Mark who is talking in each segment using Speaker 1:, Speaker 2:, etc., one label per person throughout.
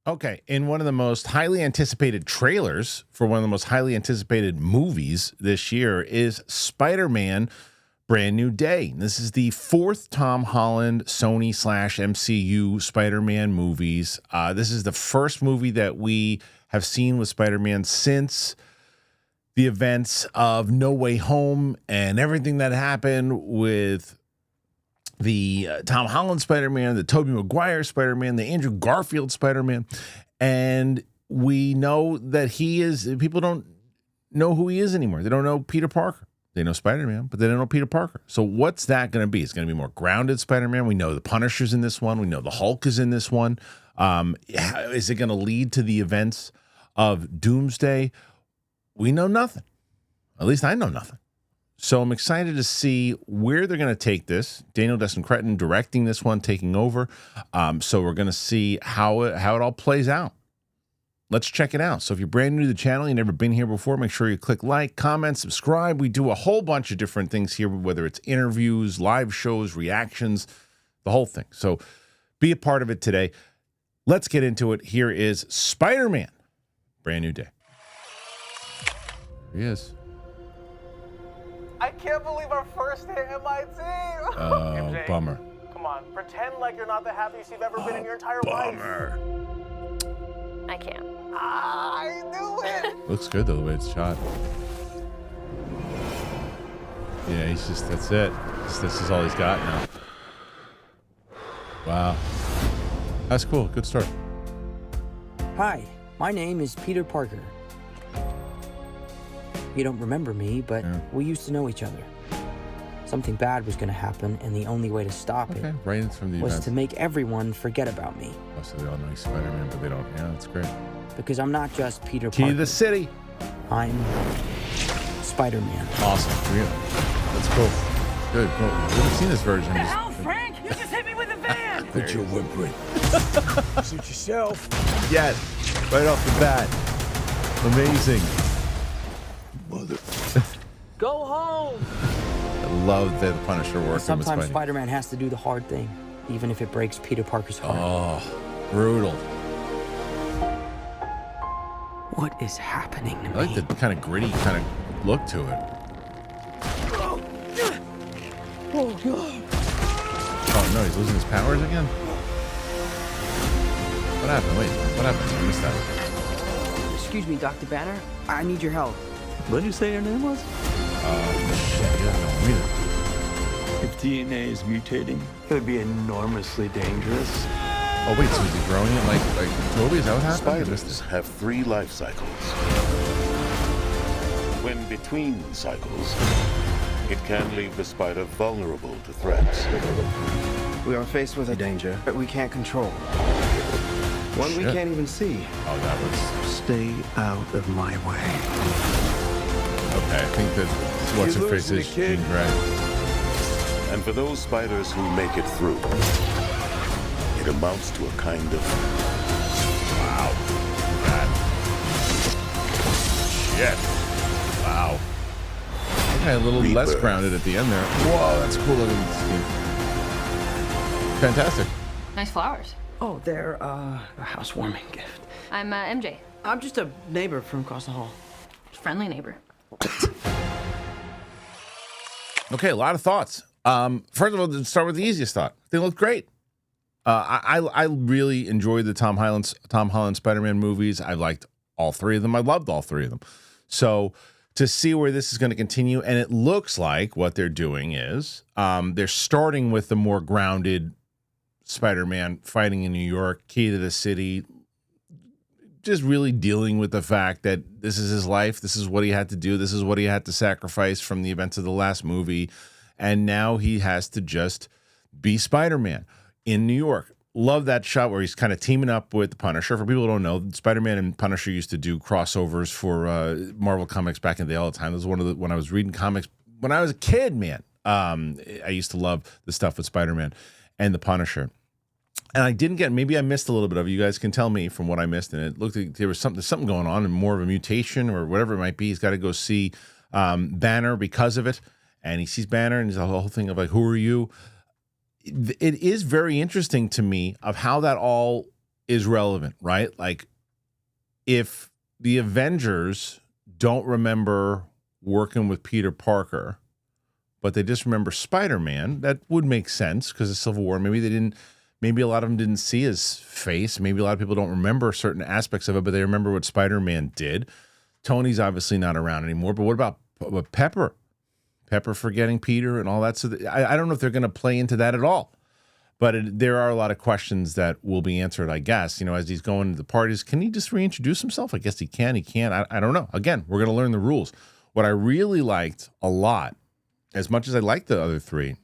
Speaker 1: Okay, in one of the most highly anticipated trailers for one of the most highly anticipated movies this year is Spider-Man Brand New Day. This is the fourth Tom Holland Sony/MCU Spider-Man movies. This is the first movie that we have seen with Spider-Man since the events of No Way Home and everything that happened with the Tom Holland Spider-Man, the Tobey Maguire Spider-Man, the Andrew Garfield Spider-Man. And we know that people don't know who he is anymore. They don't know Peter Parker. They know Spider-Man, but they don't know Peter Parker. So what's that going to be? It's going to be more grounded Spider-Man. We know the Punisher's in this one. We know the Hulk is in this one. Is it going to lead to the events of Doomsday? We know nothing. At least I know nothing. So I'm excited to see where they're going to take this. Daniel Destin-Cretton directing this one, taking over. So we're going to see how it all plays out. Let's check it out. So if you're brand new to the channel, you've never been here before, make sure you click like, comment, subscribe. We do a whole bunch of different things here, whether it's interviews, live shows, reactions, the whole thing. So be a part of it today. Let's get into it. Here is Spider-Man, Brand New Day. Here he is.
Speaker 2: I can't believe our first day at MIT.
Speaker 1: Oh, bummer.
Speaker 2: Come on, pretend like you're not the happiest you've ever been in your entire life.
Speaker 3: I can't.
Speaker 2: I knew it.
Speaker 1: Looks good, though, the way it's shot. Yeah, that's it. This is all he's got now. Wow. That's cool. Good start.
Speaker 4: Hi, my name is Peter Parker. You don't remember me, but we used to know each other. Something bad was going to happen, and the only way to stop it
Speaker 1: right from the
Speaker 4: was
Speaker 1: events.
Speaker 4: to make everyone forget about me.
Speaker 1: Oh, so they all know he's Spider-Man, but they don't. Yeah, that's great.
Speaker 4: Because I'm not just Peter Parker.
Speaker 1: Key to the city.
Speaker 4: I'm Spider-Man.
Speaker 1: Awesome. Really. That's cool. Good. Cool. We haven't seen this version.
Speaker 5: What the hell, Frank? You just hit me with a van!
Speaker 6: Quit your whimpering. Suit yourself.
Speaker 1: Yes. Right off the bat. Amazing.
Speaker 6: Mother.
Speaker 4: Go home!
Speaker 1: I love that the Punisher working with
Speaker 4: Sometimes
Speaker 1: Spidey.
Speaker 4: Spider-Man has to do the hard thing, even if it breaks Peter Parker's heart.
Speaker 1: Oh, brutal.
Speaker 4: What is happening to me?
Speaker 1: I like the kind of gritty kind of look to it.
Speaker 4: Oh, God.
Speaker 1: Oh, no, he's losing his powers again? What happened? Wait, what happened? I missed that.
Speaker 4: Excuse me, Dr. Banner. I need your help.
Speaker 5: What did you say your name was?
Speaker 1: Shit, yeah, no, either.
Speaker 6: If DNA is mutating,
Speaker 5: It would be enormously dangerous.
Speaker 1: Oh, wait, so is he growing it like Toby? Is that what happened? I missed
Speaker 7: Spiders
Speaker 1: it.
Speaker 7: have 3 life cycles. When between cycles, it can leave the spider vulnerable to threats.
Speaker 8: We are faced with a danger that we can't control. One we
Speaker 1: Shit.
Speaker 8: can't even see.
Speaker 1: Oh, that was...
Speaker 8: Stay out of my way.
Speaker 1: Okay, I think that what's her face is Jean Grey.
Speaker 7: And for those spiders who make it through, it amounts to a kind of
Speaker 1: Wow. That. Shit. Wow. Okay, a little less
Speaker 7: Rebirth.
Speaker 1: grounded at the end there. Whoa, that's cool looking. Fantastic.
Speaker 3: Nice flowers.
Speaker 4: Oh, they're a housewarming gift.
Speaker 3: I'm MJ.
Speaker 4: I'm just a neighbor from across the hall.
Speaker 3: Friendly neighbor.
Speaker 1: Okay, a lot of thoughts. First of all, let's start with the easiest thought. They look great. I really enjoyed the Tom Holland Spider-Man movies. I liked all 3 of them. I loved all 3 of them. So to see where this is going to continue, and it looks like what they're doing is they're starting with the more grounded Spider-Man fighting in New York, key to the city, just really dealing with the fact that this is his life. This is what he had to do. This is what he had to sacrifice from the events of the last movie. And now he has to just be Spider-Man in New York. Love that shot where he's kind of teaming up with the Punisher. For people who don't know, Spider-Man and Punisher used to do crossovers for Marvel Comics back in the day all the time. This was one of the, when I was reading comics when I was a kid, man. I used to love the stuff with Spider-Man and the Punisher. And I didn't get, maybe I missed a little bit of it. You guys can tell me from what I missed. And it looked like there was something going on and more of a mutation or whatever it might be. He's got to go see Banner because of it. And he sees Banner and there's a whole thing of like, who are you? It is very interesting to me of how that all is relevant, right? Like, if the Avengers don't remember working with Peter Parker, but they just remember Spider-Man, that would make sense because of Civil War. Maybe they didn't. Maybe a lot of them didn't see his face. Maybe a lot of people don't remember certain aspects of it, but they remember what Spider-Man did. Tony's obviously not around anymore. But what about Pepper? Pepper forgetting Peter and all that. So I don't know if they're going to play into that at all. But there are a lot of questions that will be answered, I guess. You know, as he's going to the parties, can he just reintroduce himself? I guess he can. He can't. I don't know. Again, we're going to learn the rules. What I really liked a lot, as much as I liked the other three,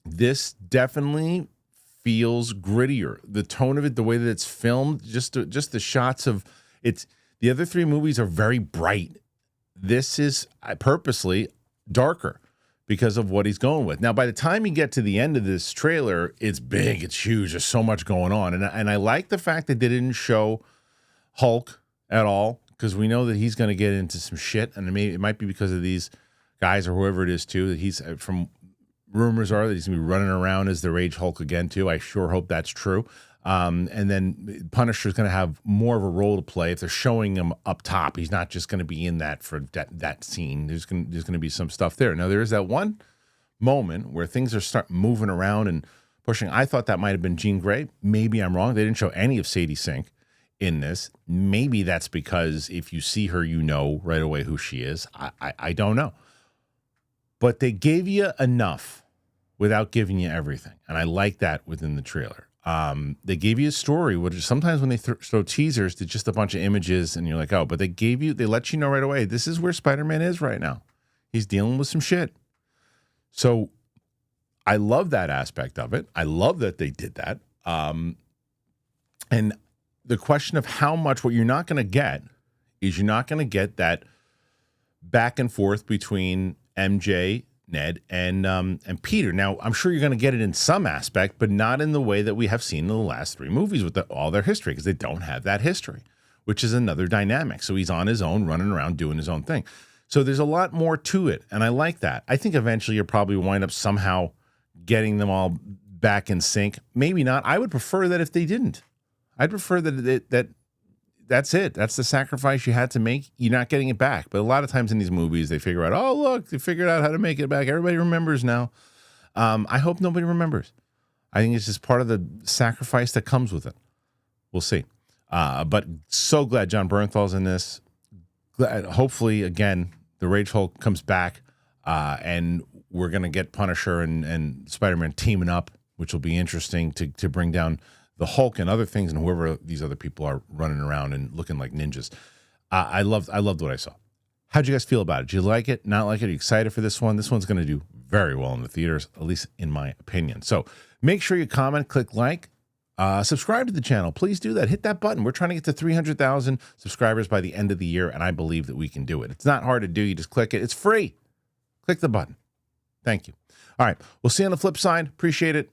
Speaker 1: this definitely feels grittier. The tone of it, the way that it's filmed, just the shots of it's. The other three movies are very bright. This is purposely darker because of what he's going with. Now, by the time you get to the end of this trailer, it's big, it's huge. There's so much going on, and I like the fact that they didn't show Hulk at all, because we know that he's going to get into some shit, and it might be because of these guys or whoever it is too. That he's from rumors are that he's going to be running around as the Rage Hulk again too. I sure hope that's true. And then Punisher's going to have more of a role to play if they're showing him up top. He's not just going to be in that for that scene. There's going to be some stuff there. Now there is that one moment where things are start moving around and pushing. I thought that might have been Jean Grey. Maybe I'm wrong. They didn't show any of Sadie Sink in this. Maybe that's because if you see her, you know right away who she is. I don't know. But they gave you enough without giving you everything. And I like that within the trailer. They gave you a story, which sometimes when they throw teasers, it's just a bunch of images and you're like, oh, but they let you know right away, this is where Spider-Man is right now. He's dealing with some shit. So I love that aspect of it. I love that they did that. And the question of how much, what you're not going to get is you're not going to get that back and forth between MJ, Ned, and Peter. Now, I'm sure you're going to get it in some aspect, but not in the way that we have seen in the last three movies with all their history, because they don't have that history, which is another dynamic. So he's on his own, running around, doing his own thing. So there's a lot more to it, and I like that. I think eventually you'll probably wind up somehow getting them all back in sync. Maybe not. I would prefer that if they didn't. I'd prefer that that's it. That's the sacrifice you had to make. You're not getting it back. But a lot of times in these movies, they figure out, oh, look, they figured out how to make it back. Everybody remembers now. I hope nobody remembers. I think it's just part of the sacrifice that comes with it. We'll see. But so glad John Bernthal's in this. Hopefully, again, the Rage Hulk comes back, and we're going to get Punisher and Spider-Man teaming up, which will be interesting to bring down the Hulk and other things, and whoever these other people are running around and looking like ninjas. I loved what I saw. How'd you guys feel about it? Did you like it? Not like it? Are you excited for this one? This one's going to do very well in the theaters, at least in my opinion. So make sure you comment, click like, subscribe to the channel. Please do that. Hit that button. We're trying to get to 300,000 subscribers by the end of the year, and I believe that we can do it. It's not hard to do. You just click it. It's free. Click the button. Thank you. All right. We'll see you on the flip side. Appreciate it.